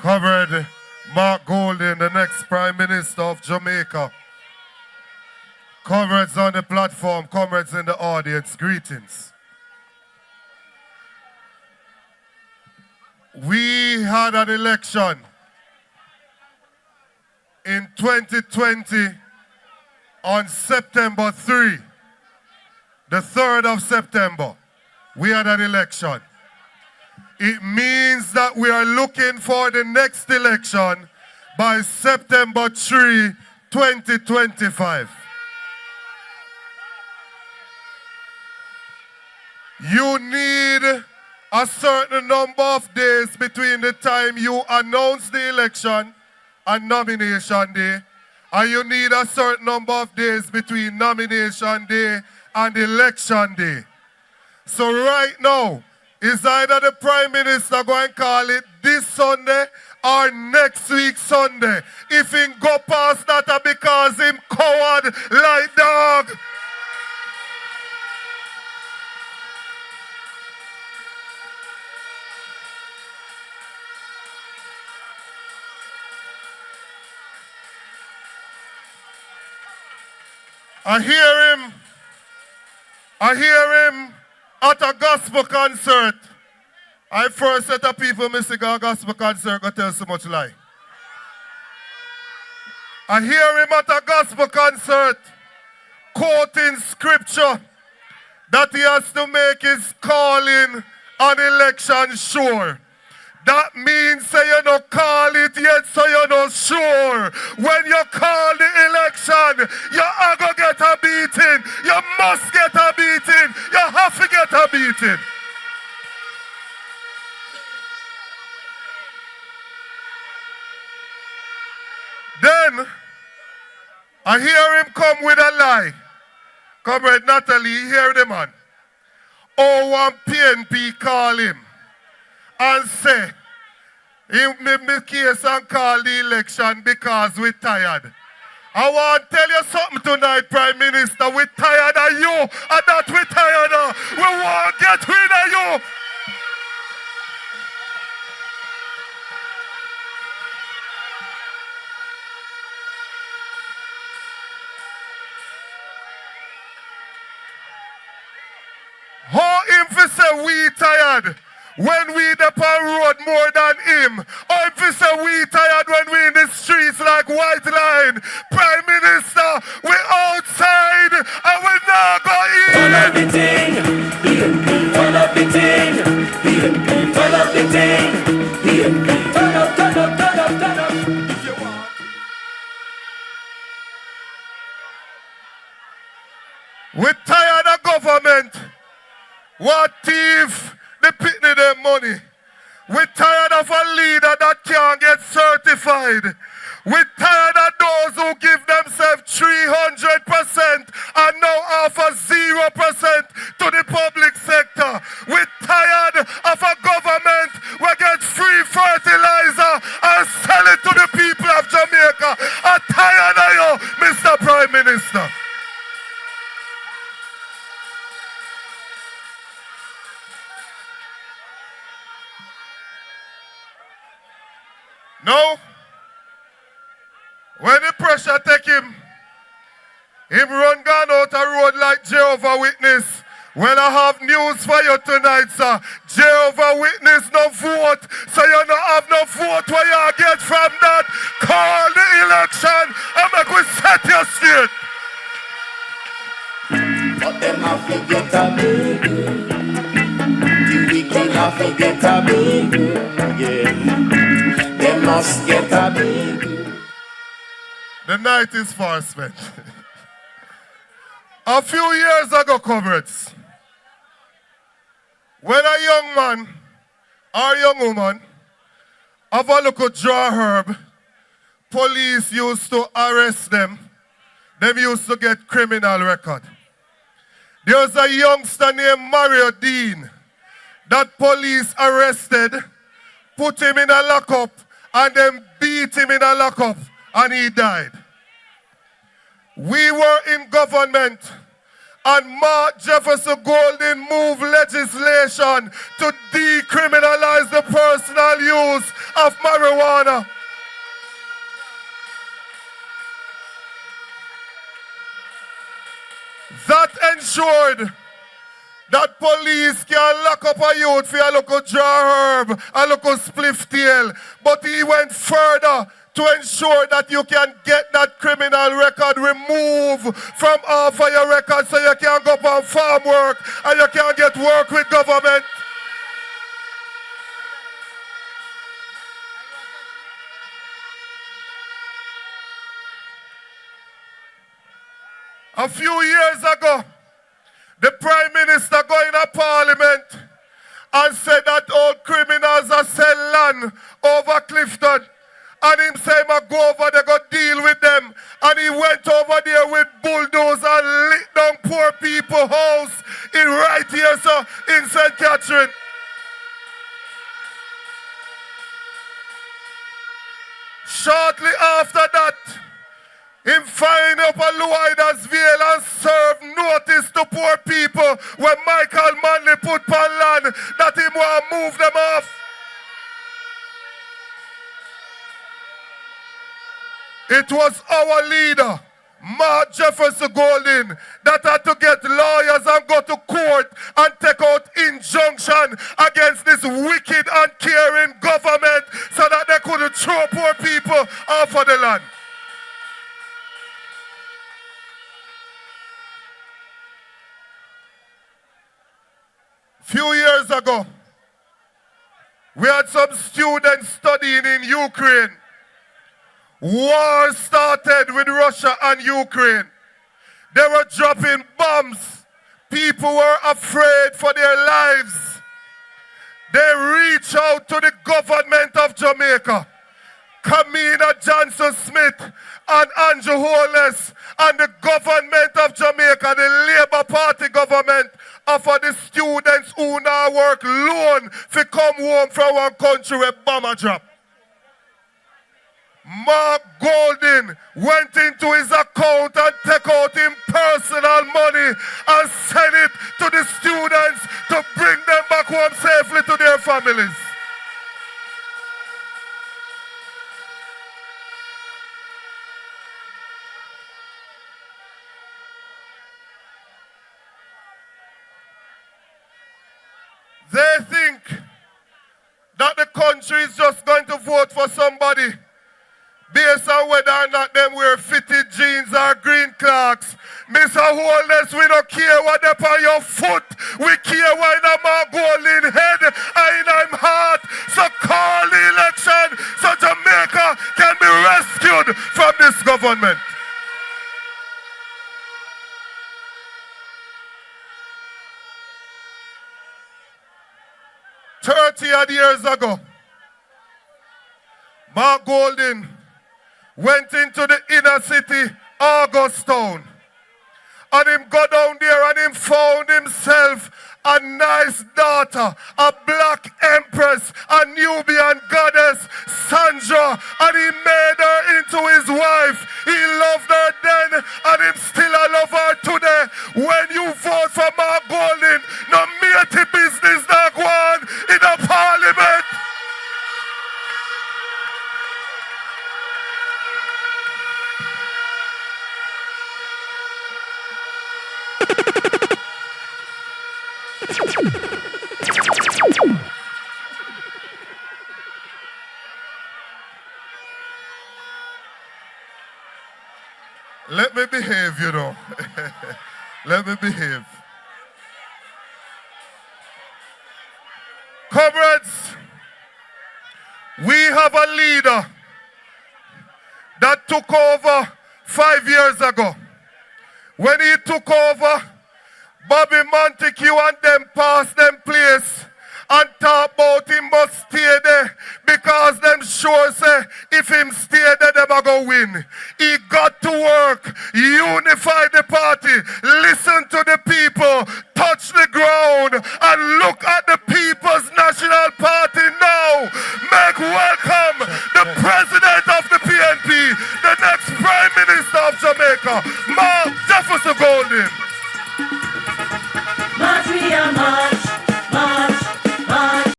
Comrade Mark Golding, the next Prime Minister of Jamaica. Comrades on the platform, comrades in the audience, greetings. We had an election in 2020 on September 3, the 3rd of September. We had an election. It means that we are looking for the next election by September 3, 2025. You need a certain number of days between the time you announce the election and nomination day, and you need a certain number of days between nomination day and election day. So right now, is either the Prime Minister going to call it this Sunday or next week Sunday. If he go past that, because him coward like dog. I hear him at a gospel concert. I first set up people missing a gospel concert, go tell so much lie. I hear him at a gospel concert quoting scripture that he has to make his calling on election sure. That means say you don't call it yet, so you're not sure. When you call the election, you are going to get a beating. You must get a beating. You have to get a beating. Then, I hear him come with a lie. Comrade Natalie, you hear the man. Oh, one PNP call him and say, he made me case and call the election because we're tired. I want to tell you something tonight, Prime Minister. We're tired of you, and that we're tired of. We want to get rid of you. How him fi say we tired when we the on road more than him? Or if he say we tired when we in the streets like White Line? Prime Minister, we outside and we not go in. Turn up the thing, turn up the thing, turn up the thing, turn up, turn up, turn up, turn up. If you want. We tired of government. What thief? They pitney them money. We're tired of a leader that can't get certified. We're tired of those who give themselves 300% and now offer 0% to the public sector. We're tired of a government who get free fertilizer and sell it to the people of Jamaica. I'm tired of you, Mr. Prime Minister. No. When the pressure take him run gone out a road like Jehovah Witness. Well, I have news for you tonight, sir. Jehovah Witness no vote, so you don't have no vote where you get from that. Call the election and make we set you straight. But them have to get a big. The wicked have to get a big. Yeah. They must get a big. The night is far spent. A few years ago, comrades, when a young man or young woman have a look at draw herb, police used to arrest them. Them used to get criminal record. There was a youngster named Mario Dean that police arrested, put him in a lockup, and then beat him in a lockup, and he died. We were in government, and Mark Jefferson Golding moved legislation to decriminalize the personal use of marijuana. That ensured that police can lock up a youth for a local jar herb, a local spliff tail. But he went further to ensure that you can get that criminal record removed from off of your record so you can go on farm work and you can get work with government. A few years ago, the Prime Minister going to Parliament and said that all criminals are sell land over Clifton. And him say, "Ma go over there, go deal with them." And he went over there with bulldozers and lit down poor people's house in right here, so in St. Catherine. Shortly after that, him find up a Louidersville and serve notice to poor people when Michael Manley put on land that he want to move them off. It was our leader, Mark Jefferson Golding, that had to get lawyers and go to court and take out injunction against this wicked and caring government so that they could throw poor people off of the land. Few years ago, we had some students studying in Ukraine. War started with Russia and Ukraine. They were dropping bombs. People were afraid for their lives. They reached out to the government of Jamaica. Kamina Johnson-Smith and Andrew Holness and the government of Jamaica, the Labour Party government, offer the students who now work loan to come home from one country where bomber drop. Mark Golding went into his account and took out his personal money and sent it to the students to bring them back home safely to their families. They think that the country is just going to vote for somebody based on whether or not them wear fitted jeans or green clocks. Mr. Holness, we don't care what they on your foot. We care what in my golden head and in my heart. So call the election so Jamaica can be rescued from this government. Odd years ago, Mark Golding went into the inner city, Augustown, and him go down there and him found himself a nice daughter, a black empress, a Nubian goddess, Sandra, and he made her into his wife. He loved her then, and him still a love her today. When you vote for Mark Golding, no matey business that go on in the parliament. Let me behave, you know. Let me behave. Comrades, we have a leader that took over 5 years ago. When he took over, Bobby Montague and them passed them place and talk about him must stay there because them sure say if him stay there, them are going to win. He got to work, unify the party, listen to the people, touch the ground, and look at the People's National Party now. Make welcome the president of the PNP, the next Prime Minister of Jamaica,